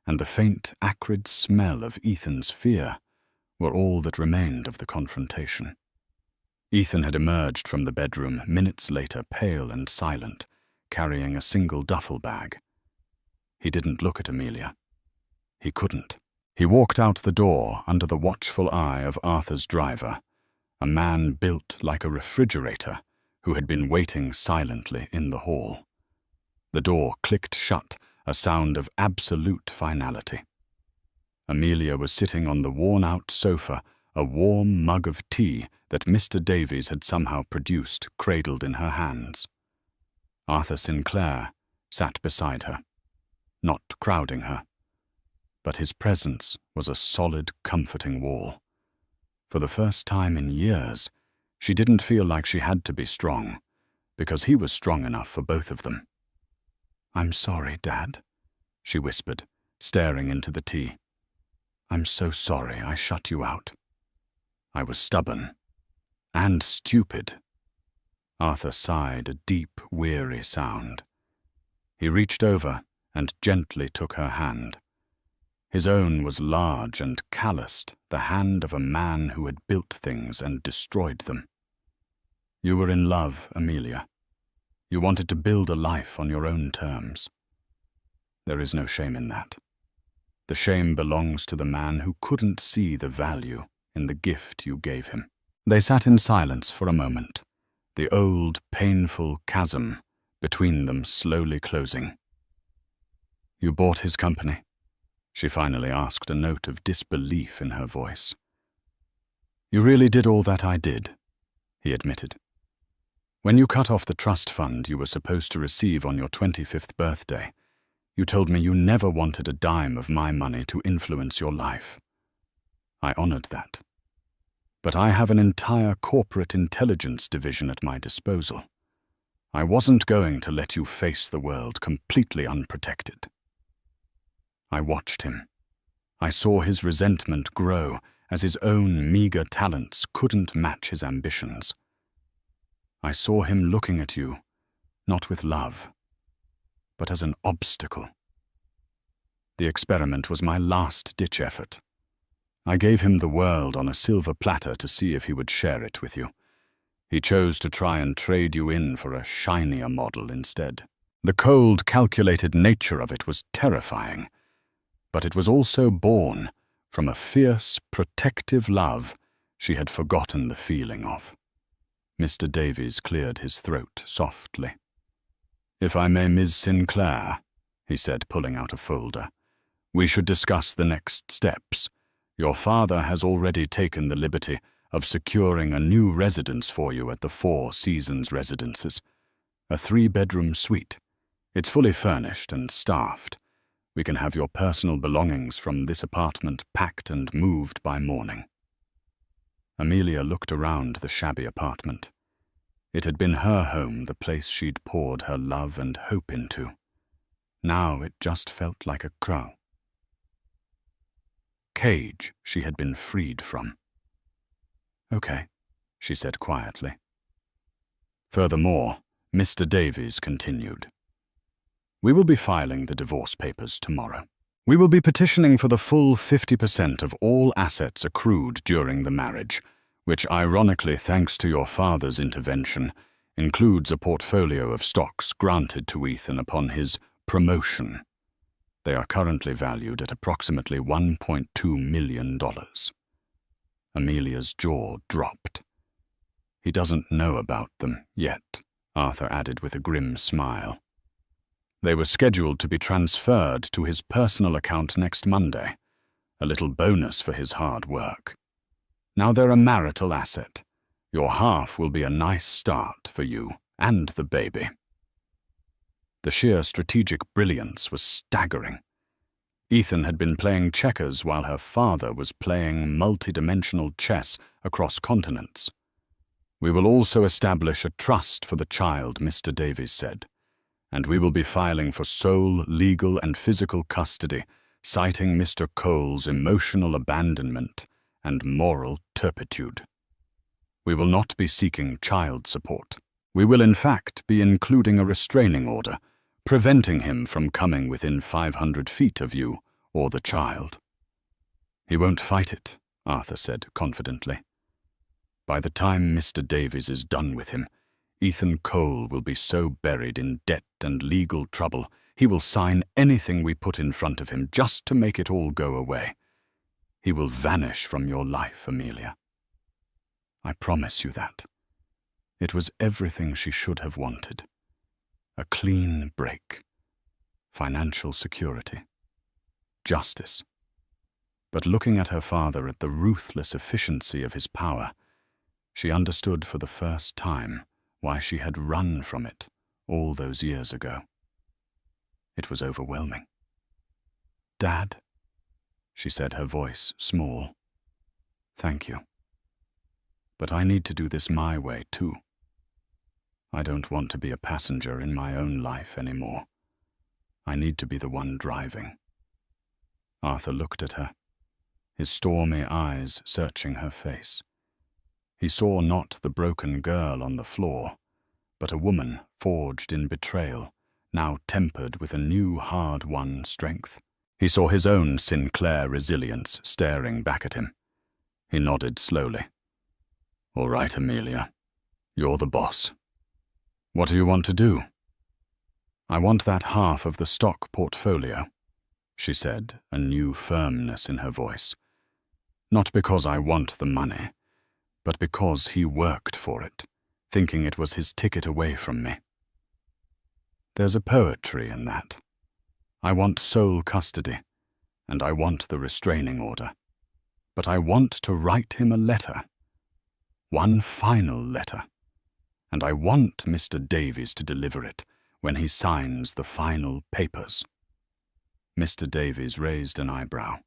and the faint, acrid smell of Ethan's fear were all that remained of the confrontation. Ethan had emerged from the bedroom minutes later, pale and silent, carrying a single duffel bag. He didn't look at Amelia. He couldn't. He walked out the door under the watchful eye of Arthur's driver, a man built like a refrigerator who had been waiting silently in the hall. The door clicked shut, a sound of absolute finality. Amelia was sitting on the worn-out sofa, a warm mug of tea that Mr. Davies had somehow produced cradled in her hands. Arthur Sinclair sat beside her, not crowding her, but his presence was a solid, comforting wall. For the first time in years, she didn't feel like she had to be strong, because he was strong enough for both of them. "I'm sorry, Dad," she whispered, staring into the tea. "I'm so sorry I shut you out. I was stubborn and stupid." Arthur sighed a deep, weary sound. He reached over and gently took her hand. His own was large and calloused, the hand of a man who had built things and destroyed them. "You were in love, Amelia. You wanted to build a life on your own terms. There is no shame in that. The shame belongs to the man who couldn't see the value in the gift you gave him." They sat in silence for a moment, the old, painful chasm between them slowly closing. "You bought his company?" she finally asked, a note of disbelief in her voice. "You really did all that I did," he admitted. "When you cut off the trust fund you were supposed to receive on your 25th birthday, you told me you never wanted a dime of my money to influence your life. I honored that. But I have an entire corporate intelligence division at my disposal. I wasn't going to let you face the world completely unprotected." I watched him. I saw his resentment grow as his own meager talents couldn't match his ambitions. I saw him looking at you, not with love, but as an obstacle. The experiment was my last-ditch effort. I gave him the world on a silver platter to see if he would share it with you. He chose to try and trade you in for a shinier model instead. The cold, calculated nature of it was terrifying, but it was also born from a fierce, protective love she had forgotten the feeling of. Mr. Davies cleared his throat softly. "If I may, Ms. Sinclair," he said, pulling out a folder, "we should discuss the next steps. Your father has already taken the liberty of securing a new residence for you at the Four Seasons Residences, a 3-bedroom suite. It's fully furnished and staffed. We can have your personal belongings from this apartment packed and moved by morning." Amelia looked around the shabby apartment. It had been her home, the place she'd poured her love and hope into. Now it just felt like a cage she had been freed from. "Okay," she said quietly. Furthermore, Mr. Davies continued. "We will be filing the divorce papers tomorrow. We will be petitioning for the full 50% of all assets accrued during the marriage, which ironically, thanks to your father's intervention, includes a portfolio of stocks granted to Ethan upon his promotion. They are currently valued at approximately $1.2 million. Amelia's jaw dropped. "He doesn't know about them yet," Arthur added with a grim smile. "They were scheduled to be transferred to his personal account next Monday, a little bonus for his hard work. Now they're a marital asset. Your half will be a nice start for you and the baby." The sheer strategic brilliance was staggering. Ethan had been playing checkers while her father was playing multi-dimensional chess across continents. "We will also establish a trust for the child," Mr. Davies said, "and we will be filing for sole legal and physical custody, citing Mr. Cole's emotional abandonment and moral turpitude. We will not be seeking child support. We will in fact be including a restraining order, preventing him from coming within 500 feet of you or the child." "He won't fight it," Arthur said confidently. "By the time Mr. Davies is done with him, Ethan Cole will be so buried in debt and legal trouble, he will sign anything we put in front of him just to make it all go away. He will vanish from your life, Amelia. I promise you that. It was everything she should have wanted. A clean break. Financial security. Justice. But looking at her father at the ruthless efficiency of his power, she understood for the first time why she had run from it all those years ago. It was overwhelming. "Dad," she said, her voice small. "Thank you. But I need to do this my way, too. I don't want to be a passenger in my own life anymore. I need to be the one driving." Arthur looked at her, his stormy eyes searching her face. He saw not the broken girl on the floor, but a woman forged in betrayal, now tempered with a new hard-won strength. He saw his own Sinclair resilience staring back at him. He nodded slowly. "All right, Amelia. You're the boss. What do you want to do?" "I want that half of the stock portfolio," she said, a new firmness in her voice. "Not because I want the money, but because he worked for it, thinking it was his ticket away from me. There's a poetry in that. I want sole custody, and I want the restraining order. But I want to write him a letter. One final letter. And I want Mr. Davies to deliver it when he signs the final papers." Mr. Davies raised an eyebrow.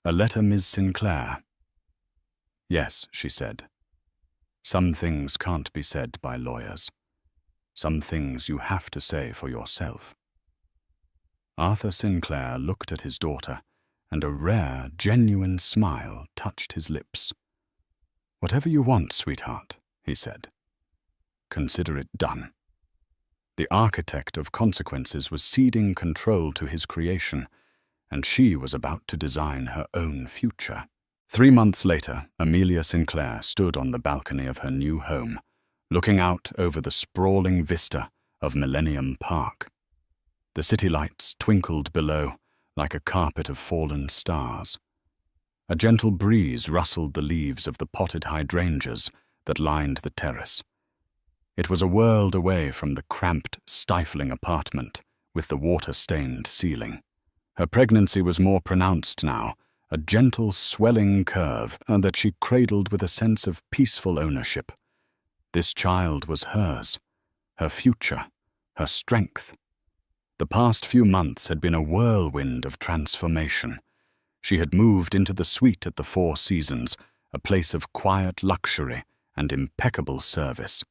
"A letter, Ms. Sinclair?" "Yes," she said. "Some things can't be said by lawyers. Some things you have to say for yourself." Arthur Sinclair looked at his daughter, and a rare, genuine smile touched his lips. "Whatever you want, sweetheart," he said. "Consider it done." The architect of consequences was ceding control to his creation, and she was about to design her own future. 3 months later, Amelia Sinclair stood on the balcony of her new home, looking out over the sprawling vista of Millennium Park. The city lights twinkled below like a carpet of fallen stars. A gentle breeze rustled the leaves of the potted hydrangeas that lined the terrace. It was a world away from the cramped, stifling apartment with the water-stained ceiling. Her pregnancy was more pronounced now, a gentle, swelling curve that she cradled with a sense of peaceful ownership. This child was hers, her future, her strength. The past few months had been a whirlwind of transformation. She had moved into the suite at the Four Seasons, a place of quiet luxury and impeccable service.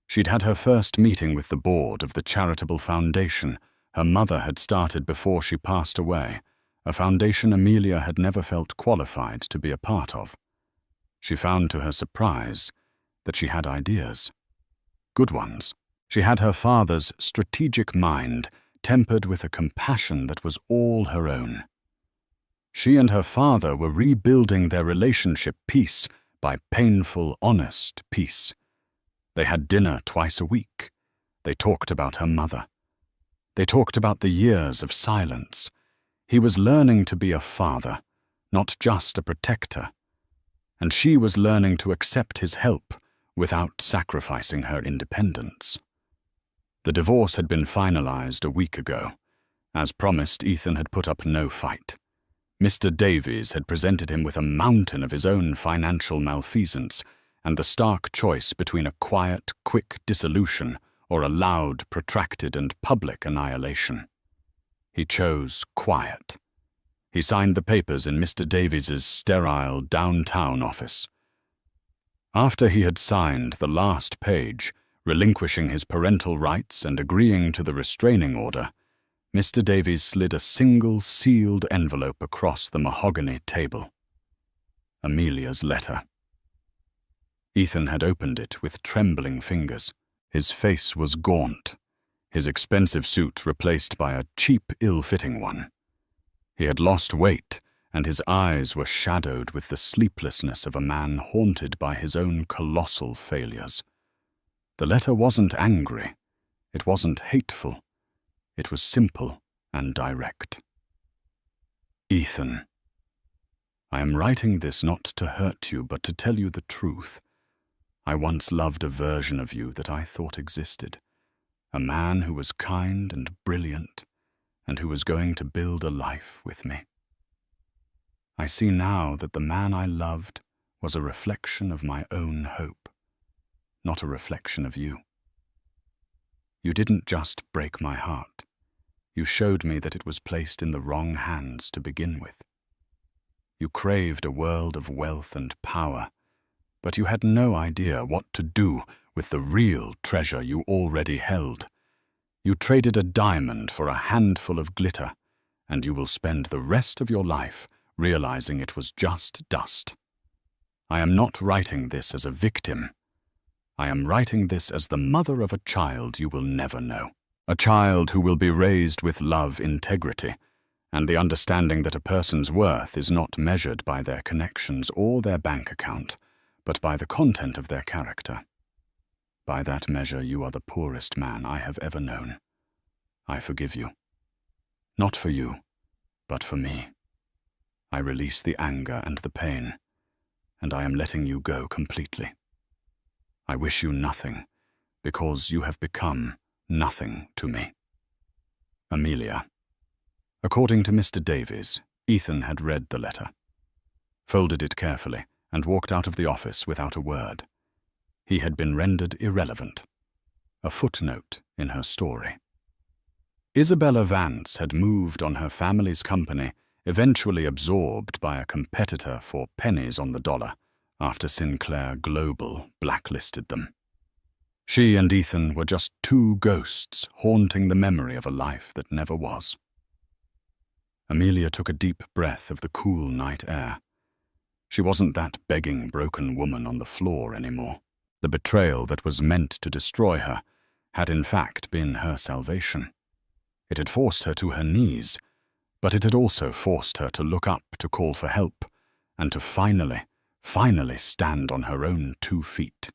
She'd had her first meeting with the board of the charitable foundation her mother had started before she passed away, a foundation Amelia had never felt qualified to be a part of. She found to her surprise that she had ideas. Good ones. She had her father's strategic mind, tempered with a compassion that was all her own. She and her father were rebuilding their relationship piece by painful, honest piece. They had dinner twice a week. They talked about her mother. They talked about the years of silence. He was learning to be a father, not just a protector. And she was learning to accept his help without sacrificing her independence. The divorce had been finalized a week ago. As promised, Ethan had put up no fight. Mr. Davies had presented him with a mountain of his own financial malfeasance and the stark choice between a quiet, quick dissolution or a loud, protracted, and public annihilation. He chose quiet. He signed the papers in Mr. Davies's sterile downtown office. After he had signed the last page, relinquishing his parental rights and agreeing to the restraining order, Mr. Davies slid a single sealed envelope across the mahogany table. Amelia's letter. Ethan had opened it with trembling fingers. His face was gaunt, his expensive suit replaced by a cheap, ill-fitting one. He had lost weight, and his eyes were shadowed with the sleeplessness of a man haunted by his own colossal failures. The letter wasn't angry. It wasn't hateful. It was simple and direct. Ethan, I am writing this not to hurt you, but to tell you the truth. I once loved a version of you that I thought existed, a man who was kind and brilliant, and who was going to build a life with me. I see now that the man I loved was a reflection of my own hope, not a reflection of you. You didn't just break my heart. You showed me that it was placed in the wrong hands to begin with. You craved a world of wealth and power, but you had no idea what to do with the real treasure you already held. You traded a diamond for a handful of glitter, and you will spend the rest of your life realizing it was just dust. I am not writing this as a victim. I am writing this as the mother of a child you will never know. A child who will be raised with love, integrity, and the understanding that a person's worth is not measured by their connections or their bank account, but by the content of their character. By that measure, you are the poorest man I have ever known. I forgive you. Not for you, but for me. I release the anger and the pain, and I am letting you go completely. I wish you nothing, because you have become nothing to me. Amelia. According to Mr. Davies, Ethan had read the letter, folded it carefully, and walked out of the office without a word. He had been rendered irrelevant, a footnote in her story. Isabella Vance had moved on her family's company, eventually absorbed by a competitor for pennies on the dollar after Sinclair Global blacklisted them. She and Ethan were just two ghosts haunting the memory of a life that never was. Amelia took a deep breath of the cool night air. She wasn't that begging, broken woman on the floor anymore. The betrayal that was meant to destroy her had in fact been her salvation. It had forced her to her knees, but it had also forced her to look up to call for help, and to finally stand on her own 2 feet.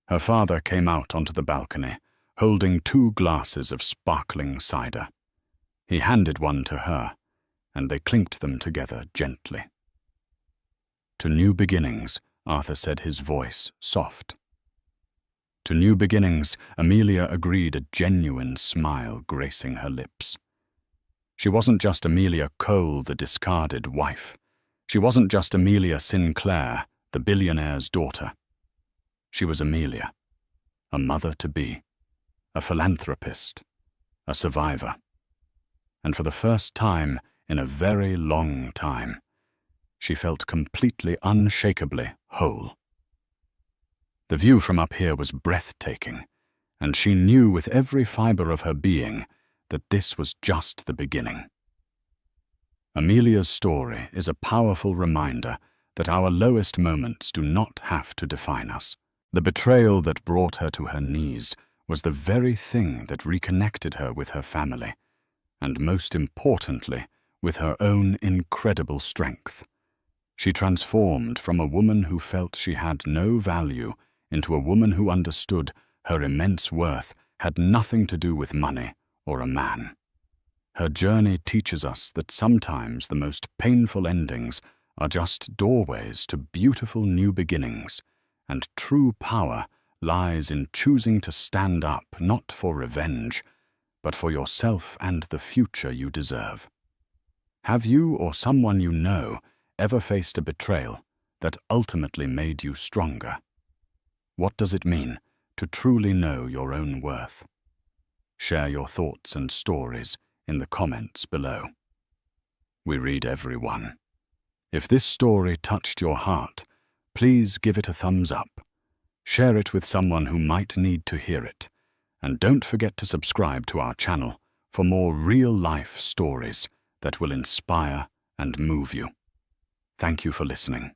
Her father came out onto the balcony, holding 2 glasses of sparkling cider. He handed one to her, and they clinked them together gently. To new beginnings, Arthur said, his voice soft. To new beginnings, Amelia agreed, a genuine smile gracing her lips. She wasn't just Amelia Cole, the discarded wife. She wasn't just Amelia Sinclair, the billionaire's daughter. She was Amelia, a mother-to-be, a philanthropist, a survivor. And for the first time in a very long time, she felt completely, unshakably whole. The view from up here was breathtaking, and she knew with every fiber of her being that this was just the beginning. Amelia's story is a powerful reminder that our lowest moments do not have to define us. The betrayal that brought her to her knees was the very thing that reconnected her with her family, and most importantly, with her own incredible strength. She transformed from a woman who felt she had no value into a woman who understood her immense worth had nothing to do with money or a man. Her journey teaches us that sometimes the most painful endings are just doorways to beautiful new beginnings, and true power lies in choosing to stand up not for revenge, but for yourself and the future you deserve. Have you or someone you know ever faced a betrayal that ultimately made you stronger? What does it mean to truly know your own worth? Share your thoughts and stories in the comments below. We read every one. If this story touched your heart, please give it a thumbs up. Share it with someone who might need to hear it. And don't forget to subscribe to our channel for more real-life stories that will inspire and move you. Thank you for listening.